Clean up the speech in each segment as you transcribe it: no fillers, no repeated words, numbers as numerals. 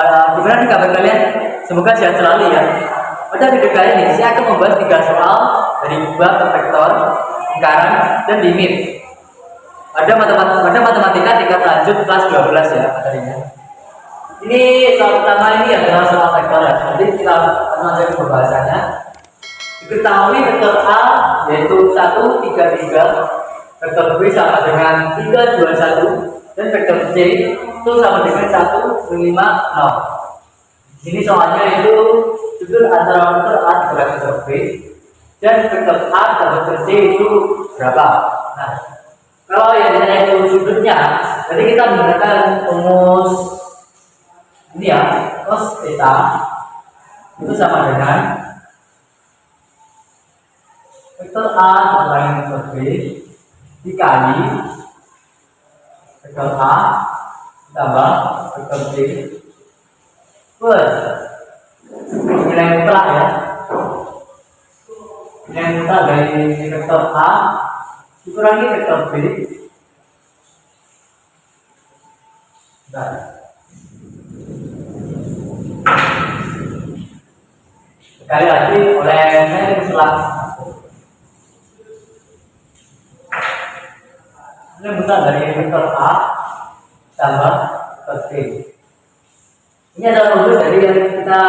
Gimana nih kabar kalian? Semoga sehat selalu ya. Pada video kali ini saya akan membahas 3 soal dari buah vektor, lingkaran, dan limit. Pada matematika tingkat lanjut kelas 12 ya materinya. Ini soal pertama ini adalah soal vektor ya. Nanti kita akan lanjut ke pembahasannya. Diketahui vektor A yaitu 1, 3, 3, vektor B sama dengan 3, 2, 1, dan vektor C itu sama dengan 1, 5, 0. Di sini soalnya itu judul antara vektor A dan vektor B dan vektor A dan vektor C itu berapa. Nah, kalau yang ditanya itu sudutnya, jadi kita menggunakan rumus ini ya, cos theta itu sama dengan vektor A dikurangi vektor B dikali vektor A tambah vektor B per nilai mutlak ya, nilai mutlak dari vektor A dikurangi vektor B. Nah, sekali lagi oleh saya selang nilai mutlak dari vektor A tambah vektor B. Ini adalah rumus dari yang kita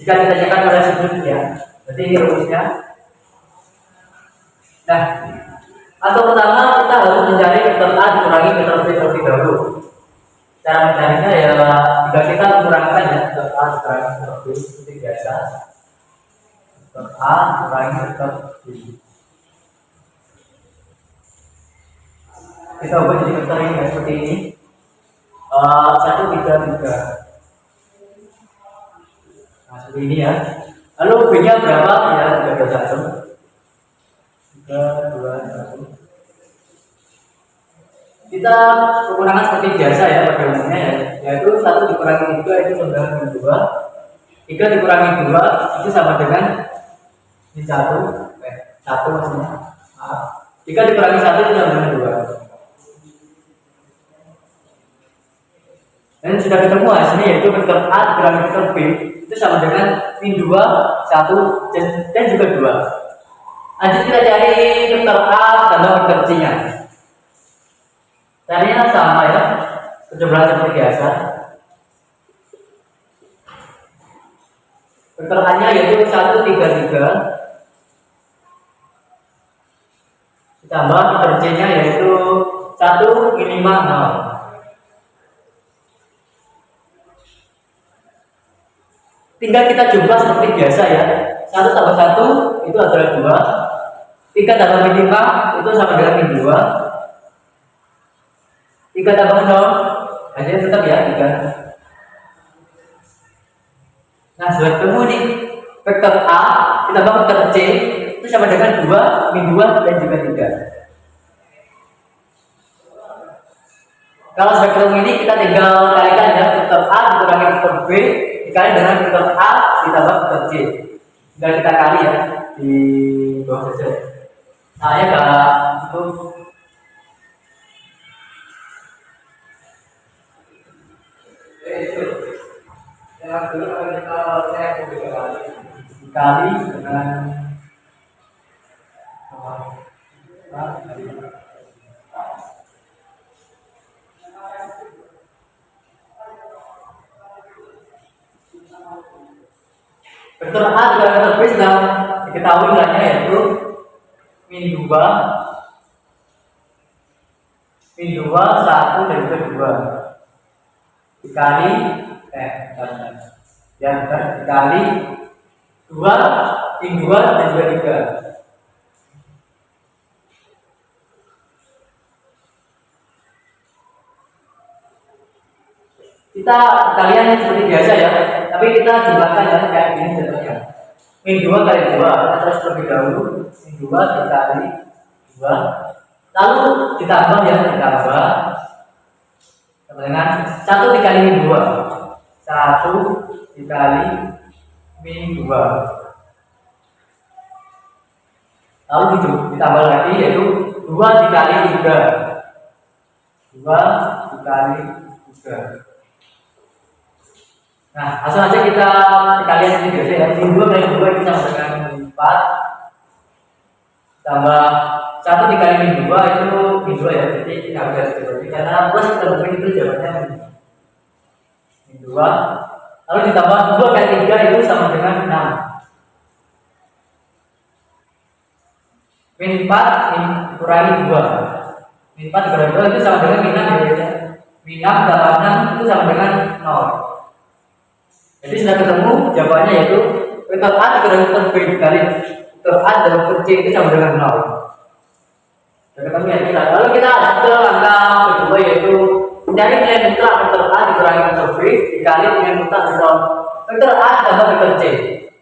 jika ditanyakan pada sudutnya. Berarti ini rumusnya. Nah, atau pertama kita harus mencari vektor A dikurangi vektor B terlebih dahulu. Cara mencarinya ya jika kita mengurangkan ya vektor A dikurangi vektor B seperti biasa. Vektor A dikurangi vektor B. Kita ubah jadi vektor ini seperti ini. 1, 3, 3. Nah, seperti ini ya. Lalu B-nya berapa? Ya, 3, 2, 1. 3, 2, 1. Kita menggunakan seperti biasa ya pada umumnya ya, yaitu 1 dikurangi 3 itu sama dengan 2. 3 dikurangi 2 itu sama dengan ini 1 maksudnya. 3 dikurangi 1 itu sama dengan 2. Dan sudah ketemu hasilnya yaitu vektor A dikurangi vektor B itu sama dengan min 2, 1, dan juga 2. Lanjut kita cari vektor A tambah vektor C nya. Caranya sama ya, kejumlahan seperti biasa. Vektor A nya yaitu 1, 3, 3 ditambah vektor C nya yaitu 1, 5, 0. Tinggal kita jumlah seperti biasa ya. 1 tambah 1 itu adalah 2. 3 tambah min 5 itu sama dengan min 2. 3 tambah 0 hasilnya tetap ya 3. Nah, sudah ketemu nih vektor A ditambah vektor C itu sama dengan 2, min 2, dan juga 3. Kalau sudah ketemu ini kita tinggal kalikan ya, vektor A dikurangi vektor B dikali dengan vektor A ditambah vektor C. Tinggal kita kali ya di bawah saja. Saya enggak itu yang dulu kalau saya dikali dengan vektor A juga vektor B sudah diketahui nilainya yaitu min 2, 1, dan juga 2 dikali dikali 2, min 2, dan juga 3. Kita kalian seperti biasa ya, tapi kita jumlahkan ya kayak gini contohnya. Min 2 kali 2, kita terus terlebih dahulu. Min 2 dikali 2, lalu ditambah ya, ditambah dengan 1 dikali min 2. 1 dikali min 2. Lalu ditambah lagi yaitu 2 dikali 3. 2 dikali 3. Nah, langsung aja kita kalian ini biasa ya. Min 2 kali 2 itu sama dengan min 4 tambah 1 dikali min 2 itu min 2 ya. Jadi kita harus berarti karena plus kita lebih itu jawabannya min 2. Lalu ditambah 2 kali 3 itu sama dengan 6. Min 4 min kurangi 2. Min 4 dikurangi 2 itu sama dengan min 6 ya. Min 6 tambah 6 itu sama dengan 0. Jadi sudah ketemu jawabannya yaitu vektor A dikurangi vektor B dikali vektor A dan vektor C itu sama dengan 0. Sudah ketemu ya kita. Lalu kita ke langkah kedua yaitu mencari nilai mutlak vektor A dikurangi vektor B dikali nilai mutlak vektor A tambah vektor C.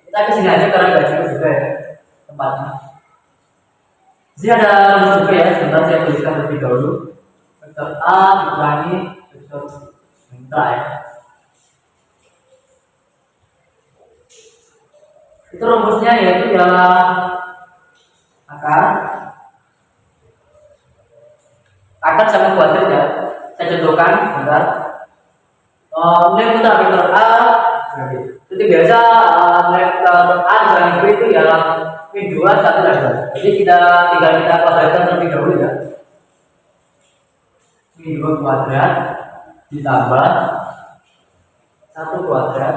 Kita kesini aja karena nggak cukup juga ya tempatnya. Di sini ada rumus juga ya, sebentar saya tuliskan terlebih dahulu. Vektor A dikurangi vektor mutlak ya. Itu rumusnya yaitu ialah akar sama kuadrat ya. Saya contohkan bentar. Nilai mutlak vektor A itu biasa nilai vektor A dikurangi B itu ialah min 2 1 ada. Jadi kita tinggal kita kuadratkan terlebih dahulu ya. Min 2 kuadrat ditambah 1 kuadrat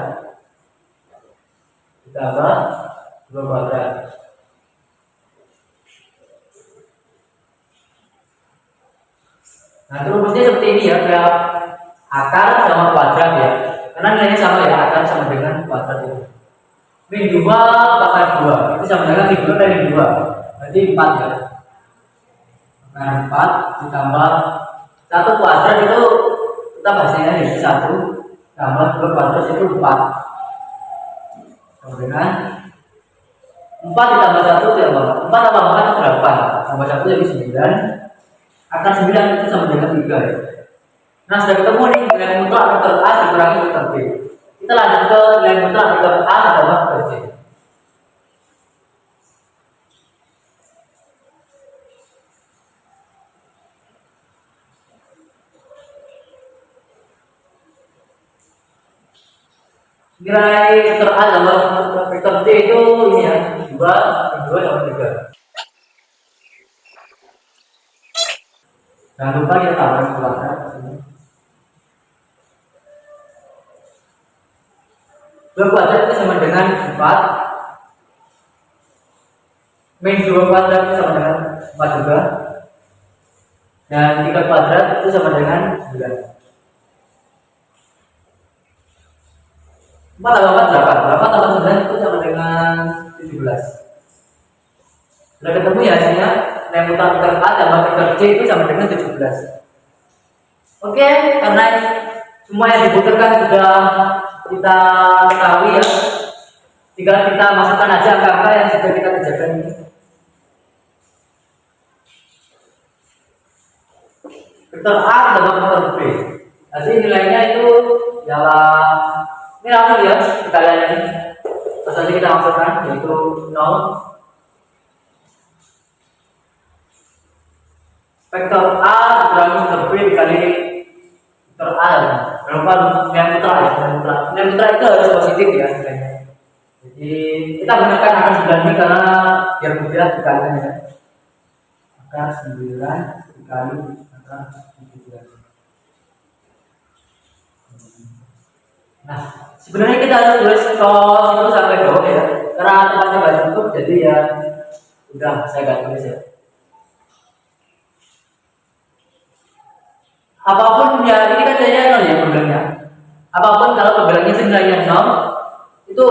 ditambah 2 kuadrat. Nah, rumusnya seperti ini ya, kayak akar sama kuadrat ya. Karena nilainya sama ya, akar sama dengan kuadrat itu. Min 2 bakal 2 itu sama dengan min 2 kali min 2. Berarti 4 ya. Nah, 4 ditambah 1 kuadrat itu kita bahasanya jadi 1 tambah 2 kuadrat itu 4. Sama dengan 4 ditambah 1 itu apa? 4 tambah 4 itu berapa? Tambah 1 jadi 9. Akar 9 itu sama dengan 3 ya. Nah, sudah ketemu nih nilai mutlak vektor A dikurangi vektor B. Kita lanjut ke nilai mutlak vektor A tambah vektor C. Nilai vektor A tambah vektor C itu ini ya, 2 sama 3. Jangan lupa kita tambahkan kuadrat di sini. 2 kuadrat itu sama dengan 4. Min 2 kuadrat itu sama dengan 4 juga. Dan 3 kuadrat itu sama dengan 9. 4 tambah 4 8. 8 tambah 9 itu sama dengan 17. Sudah ketemu ya hasilnya. Nilai mutlak vektor A tambah vektor C itu sama dengan 17. Oke, karena semua yang dibutuhkan sudah kita ketahui ya. Tinggal kita masukkan aja angka-angka yang sudah kita kerjakan ini. Vektor A tambah vektor B. Jadi nilainya itu ialah ini langsung ya sekalian ini. Terus nanti kita masukkan yaitu 0. Vektor A dikurangi vektor B dikali vektor A. Jangan lupa nilai mutlak ya, nilai mutlak itu harus positif ya nilainya. Jadi kita gunakan akar 9 ini karena biar mudah dikalikan ya. Akar 9 dikali akar 17. Nah, sebenarnya kita harus tulis cos itu sampai bawah ya. Karena tempatnya nggak cukup, jadi ya udah saya nggak tulis ya. Apapun ya, ini kan nilainya 0 ya pembilangnya. Apapun kalau pembilangnya nilainya 0 itu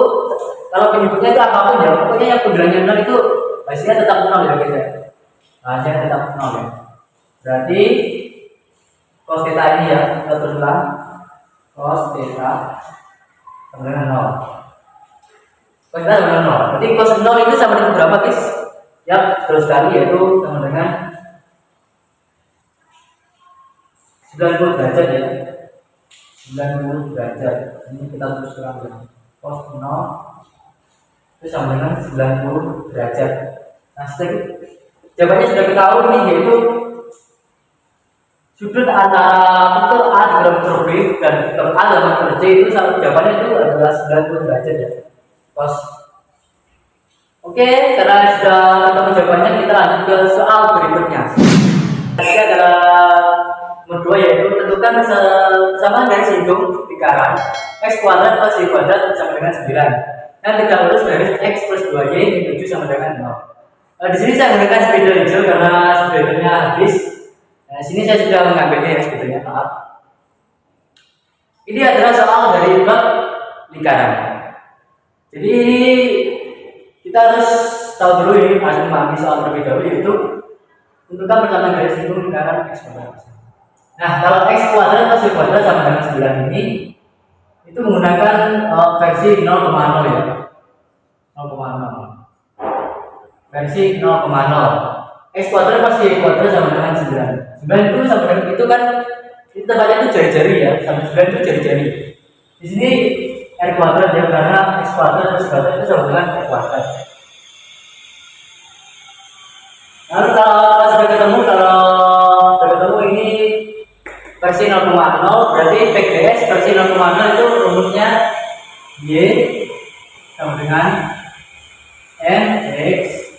kalau penyebutnya itu apapun ya, pokoknya yang pembilangnya 0 itu hasilnya tetap 0 ya guys ya. Hasilnya tetap 0 ya. Berarti cos theta ini ya, kita terus ulang. Cos theta sama dengan 0. Cos theta sama dengan 0. Berarti cos 0 itu sama dengan berapa guys? Ya, terus kali yaitu sama dengan 90 derajat ya. 90 derajat. Ini kita terus terang ya. Cos 0 itu sama dengan 90 derajat. Nah, jawabannya sudah kita tahu ini yaitu sudut antara vektor A dengan vektor B dan vektor A dan vektor C itu jawabannya itu adalah 90 derajat ya. Cos. Oke, karena sudah ketemu jawabannya, kita lanjut ke soal berikutnya. Ini adalah nomor 2, yaitu tentukan persamaan garis lingkung lingkaran x kuadrat plus y kuadrat sama dengan 9 dan tidak lurus garis x plus 2y menuju sama dengan 0. Di sini saya menggunakan spidol hijau karena spidolnya habis. Nah, sini saya sudah mengambilnya ya spidolnya, maaf. Ini adalah soal dari bab lingkaran. Jadi kita harus tahu dulu ini, harus memahami soal terlebih dahulu, yaitu tentukan persamaan garis lingkung lingkaran x kuadrat. Nah, kalau x kuadrat plus y kuadrat sama dengan 9 ini itu menggunakan versi 0,0 ya. 0,0. Versi 0,0. X kuadrat plus y kuadrat sama dengan 9. 9 itu sama dengan itu kan itu tempatnya itu jari-jari ya. Sampai 9 itu jari-jari. Di sini r kuadrat ya, karena x kuadrat plus y kuadrat itu sama dengan r kuadrat. Lalu kalau sudah ketemu, ini versi 0,0 berarti PGS versi 0,0 itu rumusnya Y sama dengan MX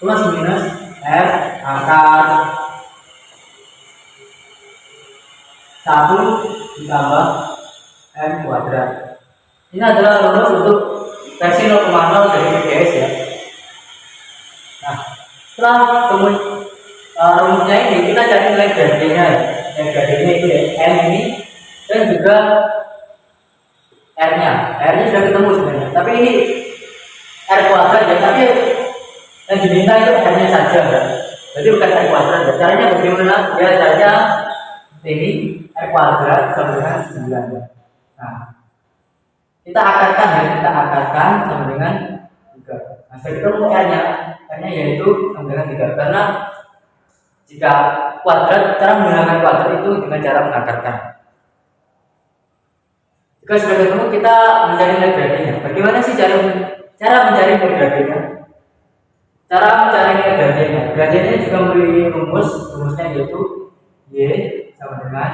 plus minus R akar 1 ditambah M kuadrat. Ini adalah rumus untuk versi 0,0 dari PGS ya. Nah, setelah rumusnya ini kita cari nilai gradiennya. Nilai gradiennya itu ya n ini dan juga r-nya. R-nya sudah ketemu sebenarnya. Tapi ini r kuadrat ya. Tapi yang diminta itu r-nya saja ya. Jadi bukan r kuadrat. Ya. Caranya bagaimana? Ya caranya ini r kuadrat sama dengan 9. Nah, kita akarkan ya. Kita akarkan sama dengan 3. Nah, saya ketemu r-nya. R-nya yaitu sama dengan 3. Karena jika kuadrat, cara menggunakan kuadrat itu dengan cara mengakarkan. Jika sudah ketemu, kita mencari nilai gradiennya. Bagaimana sih cara mencari nilai gradiennya? Cara mencari nilai gradiennya. Gradiennya juga memiliki rumusnya yaitu Y sama dengan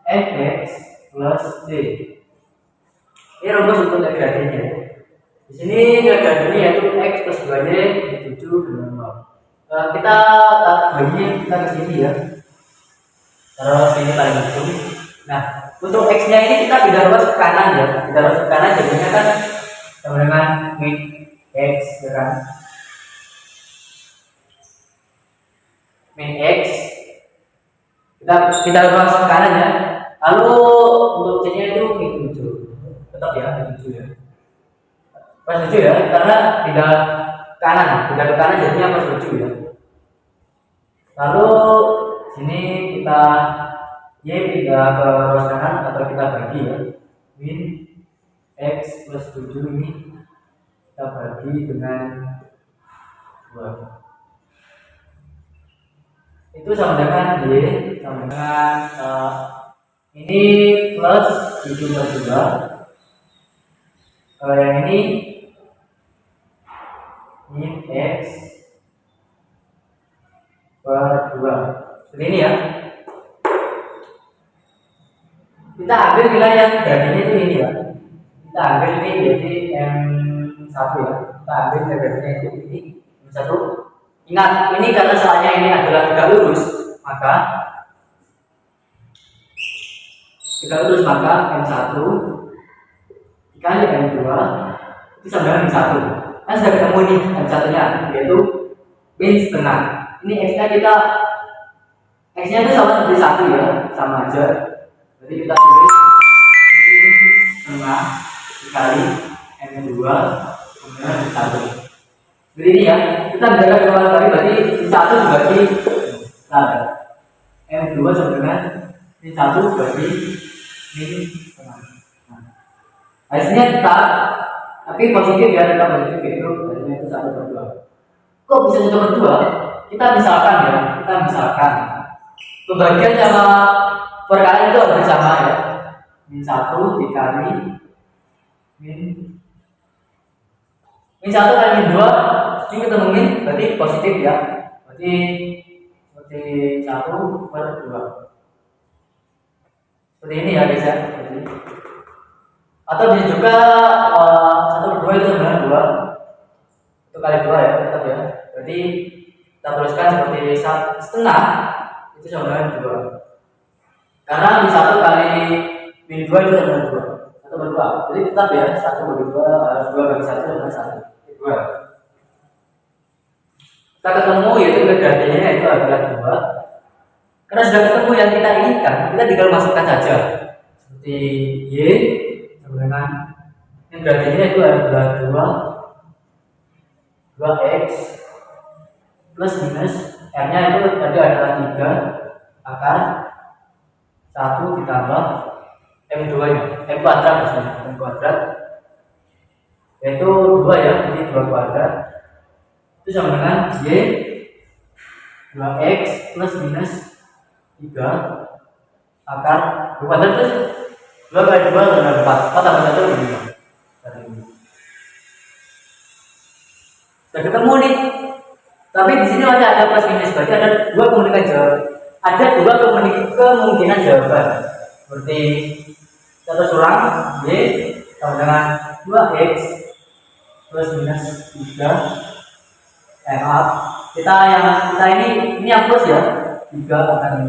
Mx plus C. Ini rumus untuk nilai gradiennya. Di sini nilai gradiennya yaitu x plus 2y menuju dengan 0. Kita baginya kita ke sini ya. Terus ini paling ujung. Nah, untuk x-nya ini kita pindah ruas ke kanan ya. Pindah ruas ke kanan jadinya kan sama dengan min x ya kan. Min x. Kita ruas ke kanan ya. Lalu untuk c-nya itu min 7. Tetap ya min 7 ya. Pas 7 ya, karena pindah ke kanan jadinya pas 7 ya. Lalu sini kita y pindah ke ruas kanan atau kita bagi ya. Min x plus 7 ini kita bagi dengan 2. Itu sama dengan y sama dengan ini plus 7 plus 2. Kalau yang ini min x per 2. Seperti ini ya. Kita ambil nilai yang gradiennya itu ini ya. Kita ambil ini jadi M1 ya. Kita ambil nilai gradiennya itu ini M1. Ingat, ini karena soalnya ini adalah tegak lurus, maka M1 dikali M2 itu sama dengan M1. Kan sudah ketemu nih M1-nya, yaitu min setengah. Ini x-nya itu sama seperti 1 ya, sama aja. Jadi kita tulis min setengah dikali M2 kemudian M1. Jadi ini ya, kita menjaga kedua kali berarti min 1 dibagi M2 sama dengan min 1 bagi min setengah. Hasilnya tetap, tapi positif ya, tetap positif itu hasilnya itu 1/2. Kok bisa 1/2? Kita misalkan pembagian sama perkalian itu harus sama ya. Min 1 dikali min 1 kali min 2 ini ketemu min berarti positif ya, berarti seperti 1/2 seperti ini ya guys ya, seperti ini. Atau bisa juga 1/2 itu sama dengan 2 itu kali 2 ya, tetap ya, berarti kita tuliskan seperti 1/2 itu sama dengan 2 karena di 1 kali min 2 itu sama dengan 2 1/2, jadi tetap ya 1/2 2 bagi 1 sama dengan 1 2. Kita ketemu yaitu gradiennya itu adalah 2. Karena sudah ketemu yang kita inginkan, kita tinggal masukkan saja seperti y sama dengan yang gradiennya itu adalah 2x plus minus r nya itu tadi adalah 3 akar 1 ditambah m2 nya m kuadrat maksudnya m kuadrat yaitu 2 ya, jadi 2 kuadrat itu sama dengan y 2x plus minus 3 akar 2 kuadrat itu 2 kali 2 adalah 4 tambah 1 lebih 5. Sudah ketemu nih, tapi di sini masih ada plus minus, berarti ada 2 kemungkinan jawaban, ada 2 kemungkinan jawaban seperti kita tulis ulang y sama dengan 2x plus minus 3 maaf kita ini yang plus ya 3 akar 5,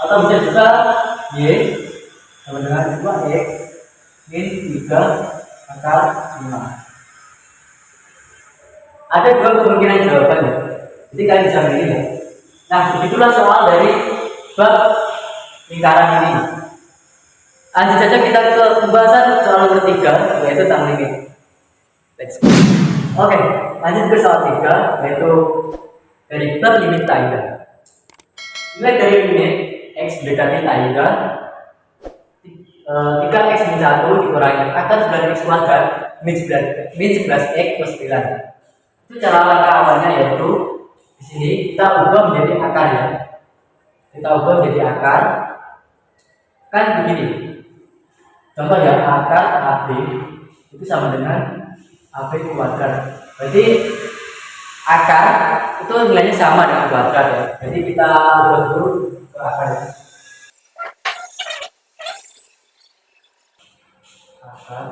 atau bisa juga y sama dengan 2x min 3 akar 5. Ada 2 kemungkinan jawabannya, jadi kalian bisa milih ya. Nah begitulah soal dari bab lingkaran ini. Lanjut saja kita ke pembahasan soal nomor 3 yaitu tentang limit. Let's go. Oke, lanjut ke soal 3 yaitu dari bab limit tangga. Nilai dari limit x mendekati tangga 3x min 1 dikurangi akar 9x kuadrat min 11x plus 9. Itu cara langkah awalnya yaitu di sini kita ubah menjadi akar ya. Kita ubah menjadi akar. Kan begini. Contoh ya, akar AB itu sama dengan AB kuadrat. Berarti akar itu nilainya sama dengan kuadrat ya. Jadi kita ubah dulu ke akar ya. Akar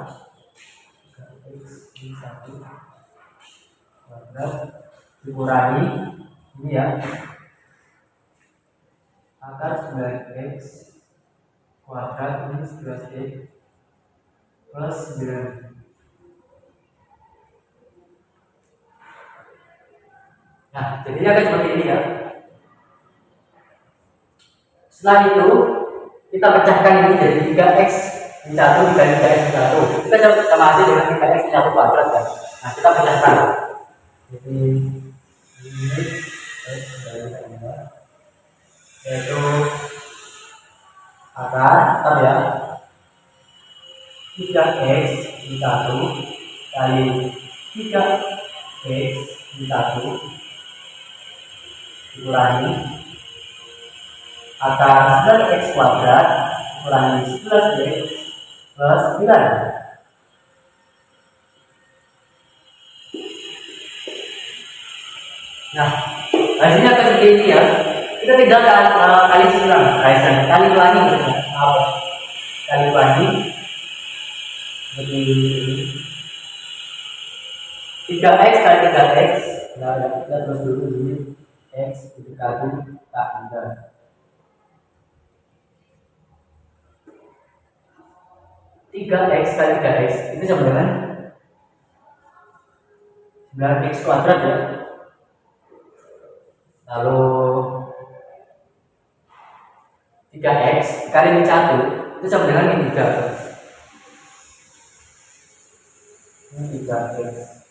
x min 1 kuadrat dikurangi ini ya akar 9x kuadrat minus 11x plus 9. Nah jadinya akan seperti ini ya. Setelah itu kita pecahkan ini jadi 3x min 1 dikali 3x min 1 kita sama aja dengan 3x min 1 kuadrat kan. Nah kita pecahkan jadi ini yaitu akar tetap ya 3x min 1 kali 3x min 1 dikurangi akar 9x kuadrat dikurangi 11x plus 9. Nah, hasilnya akan seperti ini ya. Kita tinggal kali silang, kali ulangi maksudnya. Kali ulangi seperti ini. 3x kali 3x. Nah, kita terus dulu ini x dikali tangga. 3x kali 3x itu sama dengan 9x kuadrat ya. Lalu 3x kali min 1 itu sama dengan min 3. Ini 3x.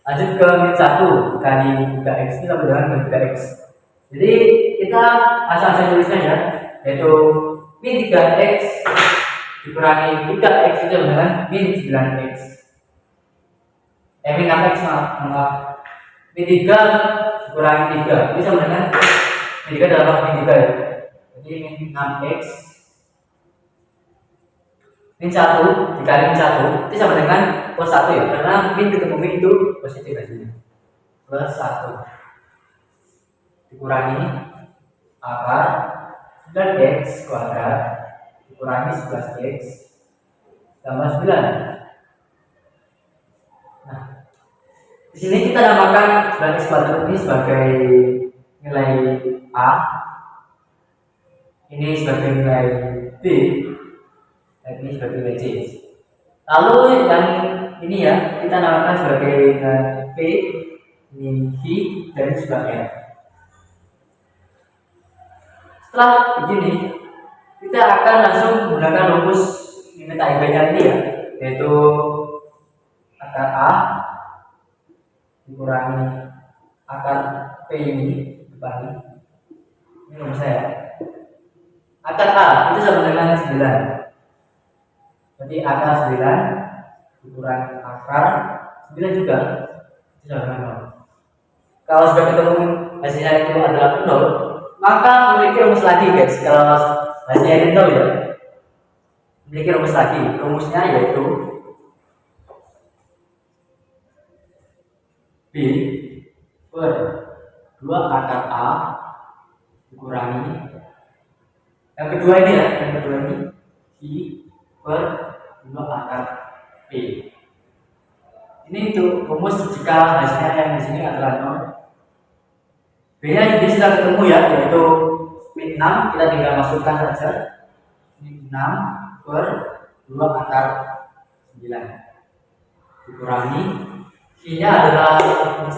Lanjut ke min 1 kali 3x itu sama dengan min 3x. Jadi kita asal tulisnya ya, yaitu min 3x dikurangi 3x itu sama dengan min 9x. Min 6x maaf. Min 3 dikurangi 3 itu sama dengan min 3 adalah min 3 ya. Jadi min 6x min 1 dikali min 1 itu sama dengan plus 1 ya, karena min ketemu min itu positif hasilnya. Plus 1 dikurangi akar 9x kuadrat dikurangi 11x tambah 9. Nah, di sini kita namakan 9x kuadrat ini sebagai nilai A, ini sebagai nilai B, dan ini sebagai nilai C. Lalu yang ini ya kita namakan sebagai nilai P, ini V, dan ini sebagai N. Setelah begini, kita akan langsung menggunakan rumus limit AIB-nya ini ya, yaitu akar A dikurangi akar P ini dibagi. Ini rumus saya. Akar A itu sama dengan 9. Jadi akar 9 dikurangi akar 9 juga itu sama dengan 0. Kalau sudah ketemu hasilnya itu adalah 0, maka memiliki rumus lagi guys. Kalau hasilnya ini 0 ya, memiliki rumus lagi. Rumusnya yaitu B per 2 akar A dikurangi yang kedua ini ya, yang kedua ini V per 2 akar P. Ini itu rumus jika hasilnya yang di sini adalah 0. B-nya ini sudah ketemu ya, yaitu min 6, kita tinggal masukkan saja min 6 per 2 akar 9 dikurangi V-nya adalah min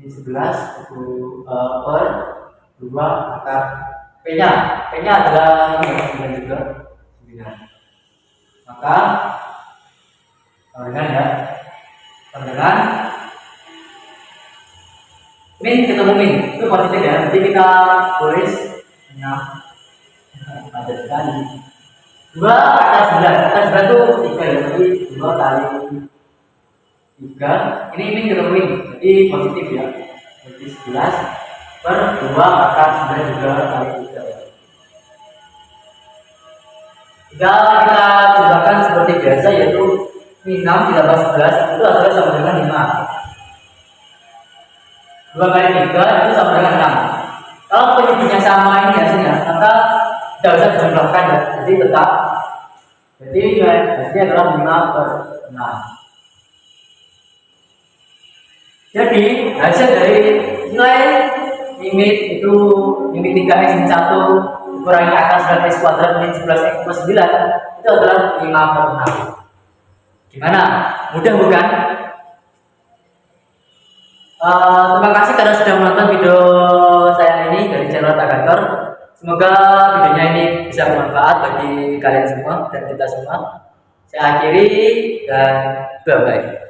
11 itu per 2 akar P-nya adalah 9 juga 9. Maka dengan ya, dengan min ketemu min itu positif ya, jadi kita tulis 6 ada sekali 2 akar 9 itu 3 ya, jadi 2 kali 3 ini min ketemu min, jadi positif ya, jadi 11 per 2 akar 9 juga kali 3 ya. Tinggal kita cobakan seperti biasa, yaitu min 6 ditambah 11 itu adalah sama dengan 5. 2 kali 3 itu sama dengan 6. Kalau penyebutnya sama ini hasilnya, maka tidak usah dijumlahkan ya, jadi tetap. Jadi hasilnya adalah 5 per 6. Jadi hasil dari nilai limit itu limit 3x min 1 dikurangi akar 9x kuadrat min 11x plus 9 itu adalah 5 per 6. Gimana? Mudah bukan? Terima kasih karena sudah menonton video saya ini dari channel Tagator. Semoga videonya ini bisa bermanfaat bagi kalian semua dan kita semua. Saya akhiri dan bye-bye.